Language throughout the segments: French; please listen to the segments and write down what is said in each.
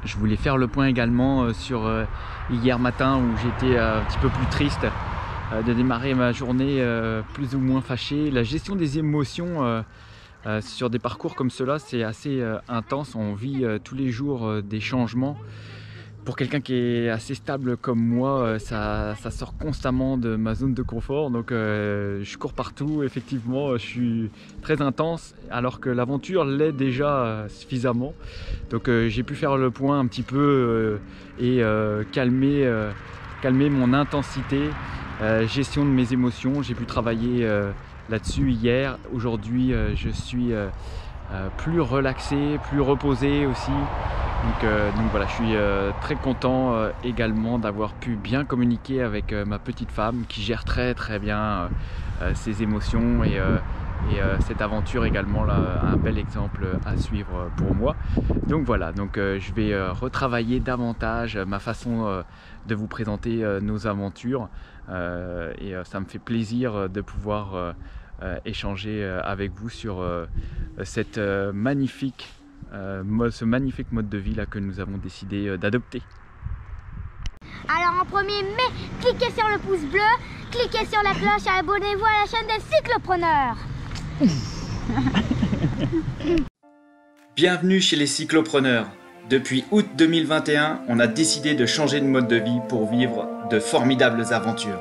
Je voulais faire le point également sur hier matin où j'étais un petit peu plus triste de démarrer ma journée plus ou moins fâchée. La gestion des émotions sur des parcours comme cela, c'est assez intense. On vit tous les jours des changements. Pour quelqu'un qui est assez stable comme moi, ça sort constamment de ma zone de confort. Donc je cours partout, effectivement, je suis très intense alors que l'aventure l'est déjà suffisamment. Donc j'ai pu faire le point un petit peu et calmer mon intensité, gestion de mes émotions. J'ai pu travailler là-dessus hier. Aujourd'hui je suis plus relaxé, plus reposé aussi. Donc voilà, je suis très content également d'avoir pu bien communiquer avec ma petite femme qui gère très bien ses émotions et cette aventure également là, un bel exemple à suivre pour moi. Donc voilà, je vais retravailler davantage ma façon de vous présenter nos aventures et ça me fait plaisir de pouvoir échanger avec vous sur cette ce magnifique mode de vie là que nous avons décidé d'adopter. Alors en premier, cliquez sur le pouce bleu, cliquez sur la cloche et abonnez-vous à la chaîne des cyclopreneurs. Bienvenue chez les cyclopreneurs. Depuis août 2021, on a décidé de changer de mode de vie pour vivre de formidables aventures.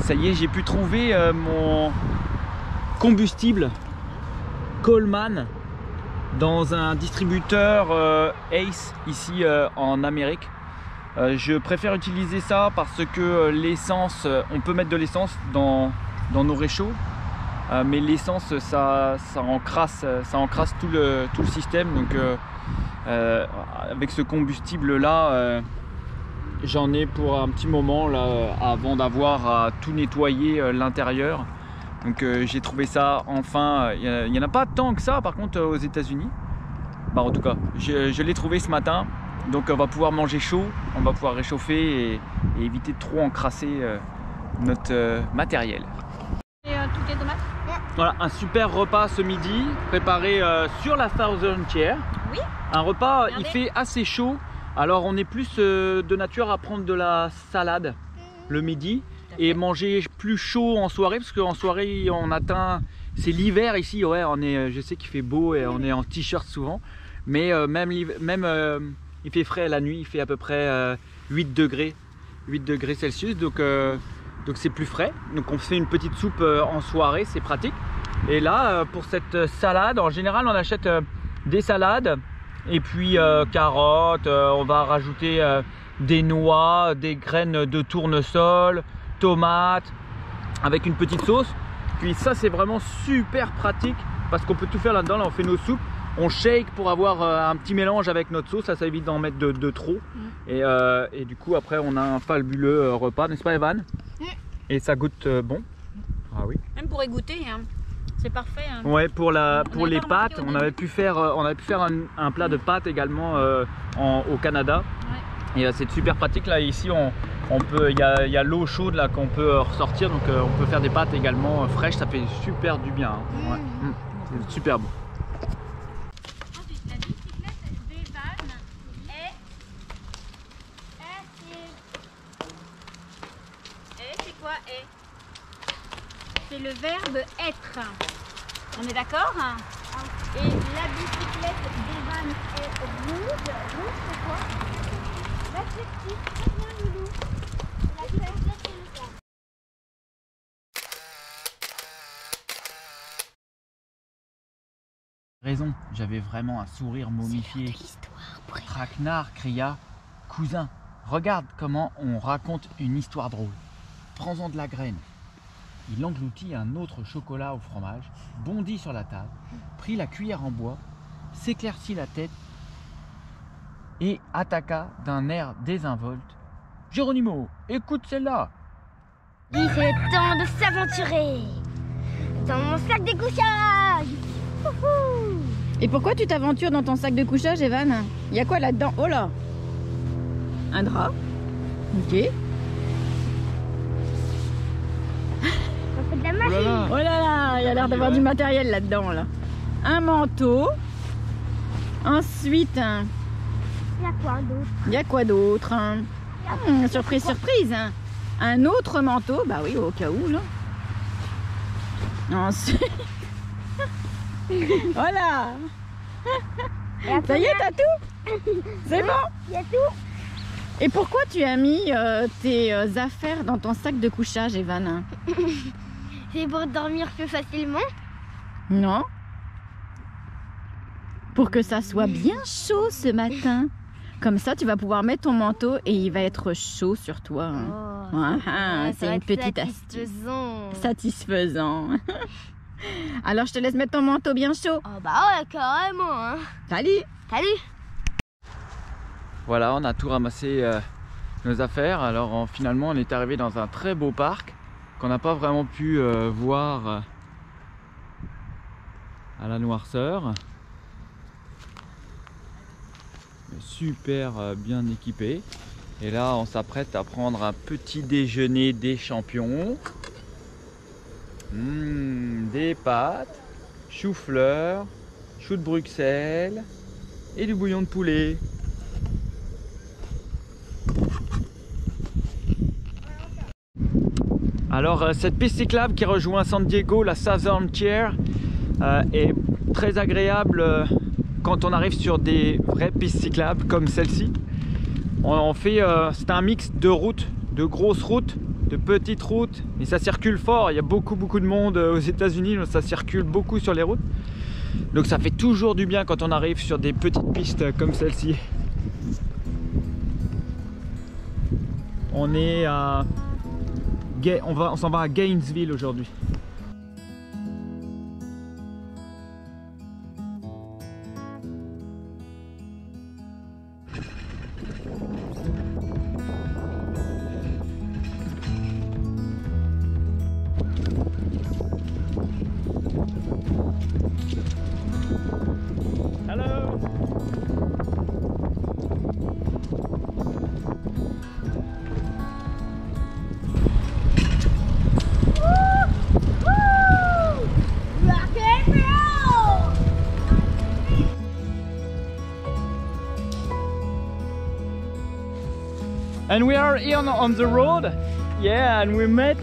Ça y est, j'ai pu trouver mon combustible Coleman dans un distributeur Ace ici en Amérique. Je préfère utiliser ça parce que l'essence, on peut mettre de l'essence dans nos réchauds, mais l'essence ça encrasse tout le système. Donc avec ce combustible là, j'en ai pour un petit moment là avant d'avoir à tout nettoyer l'intérieur. Donc j'ai trouvé ça enfin. Il n'y en a pas tant que ça par contre aux États-Unis. Bah, en tout cas, je l'ai trouvé ce matin. Donc on va pouvoir manger chaud, on va pouvoir réchauffer et éviter de trop encrasser notre matériel. Et toutes les tomates. Voilà, un super repas ce midi préparé sur la Southern Tier. Oui. Un repas, Regardez. il fait assez chaud. Alors on est plus de nature à prendre de la salade le midi et manger plus chaud en soirée parce qu'en soirée on atteint, c'est l'hiver ici, ouais, je sais qu'il fait beau et on est en t-shirt souvent, mais même il fait frais la nuit, il fait à peu près 8 degrés Celsius, donc c'est plus frais. Donc on fait une petite soupe en soirée, c'est pratique. Et là pour cette salade, en général on achète des salades. Et puis carottes, on va rajouter des noix, des graines de tournesol, tomates, avec une petite sauce. Puis ça c'est vraiment super pratique parce qu'on peut tout faire là-dedans. Là on fait nos soupes, on shake pour avoir un petit mélange avec notre sauce, ça évite d'en mettre de trop. Et du coup après on a un fabuleux repas, n'est-ce pas Evan? Et ça goûte bon. Ah oui. Même pour égoutter, hein. C'est parfait. Hein. Ouais, pour les pâtes, on avait pu faire un plat de pâtes également au Canada. Ouais. Et c'est super pratique là. Ici, il y a l'eau chaude là qu'on peut ressortir, donc on peut faire des pâtes également fraîches. Ça fait super du bien. Hein. Ouais. C'est super bon. Ensuite, la bicyclette d'Evan c'est quoi est? C'est le verbe être. On est d'accord? Et la bicyclette d'Evan est rouge. Rouge, c'est quoi? L'adjectif. Très bien, Loulou. La bicyclette, c'est le verbe. Raison, j'avais vraiment un sourire momifié. Traquenard cria: cousin, regarde comment on raconte une histoire drôle. Prends-en de la graine. Il engloutit un autre chocolat au fromage, bondit sur la table, prit la cuillère en bois, s'éclaircit la tête et attaqua d'un air désinvolte: Geronimo, écoute celle-là. Oui, c'est le temps de s'aventurer dans mon sac de couchage. Wouhou. Et pourquoi tu t'aventures dans ton sac de couchage, Evan? Il y a quoi là-dedans? Oh là! Un drap. Ok. On fait de la Oh là magie. là. Oh là là, il y a l'air d'avoir du matériel là-dedans, là. Un manteau. Ensuite, Il y a quoi d'autre? il y a quoi d'autre? Surprise, surprise. Un autre manteau. Bah oui, au cas où, là. Ensuite... Voilà. Et après, Ça y est, t'as tout? C'est bon? il y a tout. Et pourquoi tu as mis tes affaires dans ton sac de couchage, Evan? C'est pour dormir plus facilement. Non? Pour que ça soit bien chaud ce matin. Comme ça, tu vas pouvoir mettre ton manteau et il va être chaud sur toi. C'est une petite astuce. Satisfaisant. Alors, je te laisse mettre ton manteau bien chaud. Oh bah ouais, carrément. Hein. Salut! Salut. Voilà, on a tout ramassé nos affaires. Alors finalement, on est arrivé dans un très beau parc qu'on n'a pas vraiment pu voir à la noirceur. Mais super bien équipé. Et là, on s'apprête à prendre un petit déjeuner des champions. Des pâtes, chou-fleur, chou de Bruxelles et du bouillon de poulet. Alors cette piste cyclable qui rejoint San Diego, la Southern Tier, est très agréable quand on arrive sur des vraies pistes cyclables comme celle-ci. On fait, c'est un mix de routes, de grosses routes, de petites routes, et ça circule fort. Il y a beaucoup de monde aux États-Unis, ça circule beaucoup sur les routes. Donc ça fait toujours du bien quand on arrive sur des petites pistes comme celle-ci. On est à... On s'en va à Gainesville aujourd'hui. Hello. Rock and roll. And we are here on the road. Yeah, and we met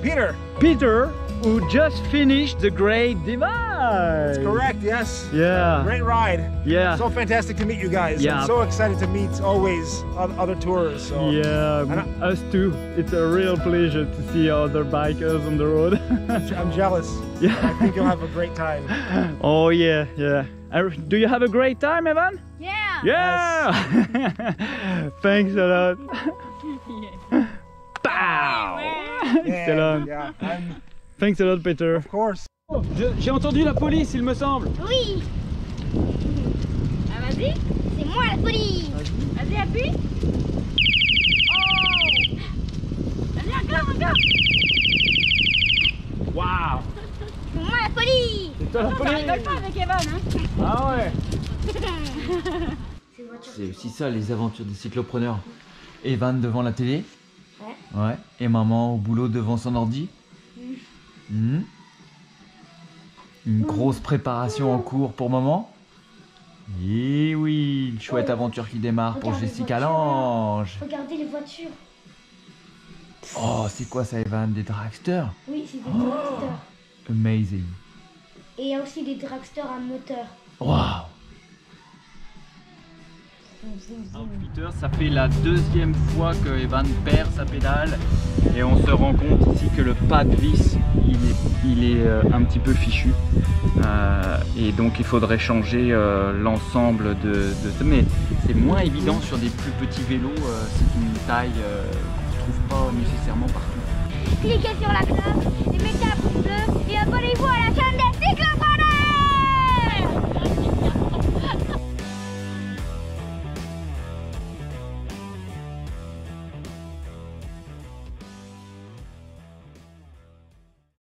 Peter, who just finished the Great Divide. Correct, yes. Yeah. Great ride. Yeah. So fantastic to meet you guys. Yeah. I'm so excited to meet always other tours. So. Yeah, us too. It's a real pleasure to see other bikers on the road. I'm jealous. Yeah. I think you'll have a great time. Oh yeah, yeah. Do you have a great time, Evan? Yeah. Yeah! Thanks a lot. Pow! Excellent. Yeah, Thanks a lot, Peter. of course. J'ai entendu la police, il me semble. Oui. Ah, vas-y. C'est moi la police. Vas-y, appuie. Oh. Vas-y, encore. Waouh! C'est moi la police. C'est toi la Ça police? rigole pas avec Evan, hein. Ah ouais! C'est aussi ça les aventures des cyclopreneurs. Evan devant la télé. Ouais. Et maman au boulot devant son ordi. Une grosse préparation en cours pour maman. Et oui, une chouette aventure qui démarre pour Regarde les Jessica voitures, Lange. Regardez les voitures. Oh, c'est quoi ça, Evan? Des dragsters? Oui, c'est des dragsters. Amazing. Et il y a aussi des dragsters à moteur. Waouh! Peter, ça fait la deuxième fois que Evan perd sa pédale et on se rend compte ici que le pas de vis il est un petit peu fichu et donc il faudrait changer l'ensemble de ça, mais c'est moins évident sur des plus petits vélos, c'est une taille qu'on ne trouve pas nécessairement partout. Cliquez sur la cloche et mettez un pouce bleu et abonnez-vous à la chaîne des